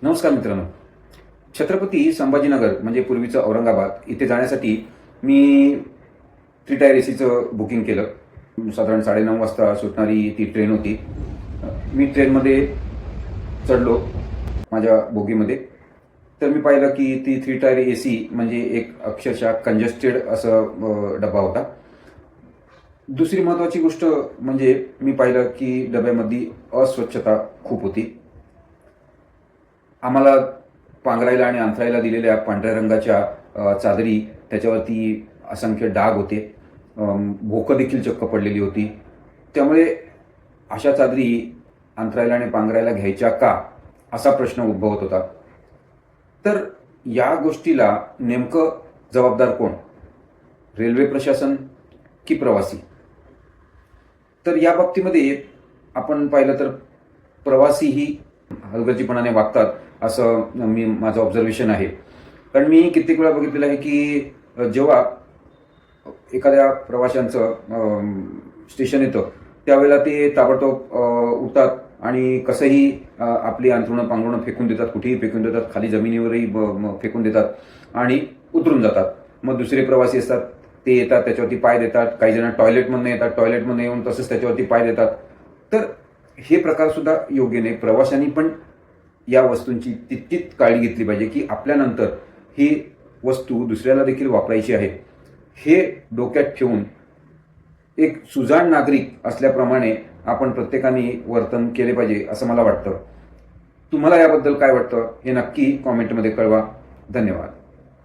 नमस्कार मित्रांनो. छत्रपती संभाजीनगर म्हणजे पूर्वीचं औरंगाबाद इथे जाण्यासाठी मी 3 टायर एसीचं बुकिंग केलं. साधारण 9:30 वाजता सुटणारी ती ट्रेन होती. मी ट्रेनमध्ये चढलो माझ्या बोगीमध्ये. तर मी पाहिलं की ती 3 टायर एसी म्हणजे एक अक्षरशः कंजेस्टेड असं डबा होता. दुसरी महत्त्वाची गोष्ट म्हणजे मी पाहिलं की डब्यामध्ये अस्वच्छता खूप होती. आम्हाला पांघरायला आणि अंथरायला दिलेल्या पांढऱ्या रंगाच्या चादरी, त्याच्यावरती असंख्य डाग होते. भोकं देखील चक्क पडलेली होती. त्यामुळे अशा चादरी अंथरायला आणि पांघरायला घ्यायच्या का, असा प्रश्न उद्भवत होता. तर या गोष्टीला नेमकं जबाबदार कोण? रेल्वे प्रशासन की प्रवासी? तर या बाबतीमध्ये आपण पाहिलं तर प्रवासीही हलगर्जीपणाने वागतात असं माझं ऑब्झर्वेशन आहे. कारण मी कित्येक वेळा बघितलेलं आहे की जेव्हा एखाद्या प्रवाशांचं स्टेशन येतं त्यावेळेला ते ताबडतोब उठतात आणि कसंही आपली अंथरुणं पांघरुणं फेकून देतात, कुठेही फेकून देतात, खाली जमिनीवरही फेकून देतात आणि उतरून जातात. मग दुसरे प्रवासी असतात, ते येतात, त्याच्यावरती पाय देतात. काही जण टॉयलेटमधनं येतात, टॉयलेटमधनं येऊन तसंच त्याच्यावरती पाय देतात. तर हे प्रकारसुद्धा योग्य नाही. प्रवाशांनी पण या वस्तूंची तितकीच काळजी घेतली पाहिजे की आपल्यानंतर ही वस्तू दुसऱ्याला देखील वापरायची आहे, हे डोक्यात ठेवून एक सुजाण नागरिक असल्याप्रमाणे आपण प्रत्येकाने वर्तन केले पाहिजे असं मला वाटतं. तुम्हाला याबद्दल काय वाटतं हे नक्की कॉमेंटमध्ये कळवा. धन्यवाद.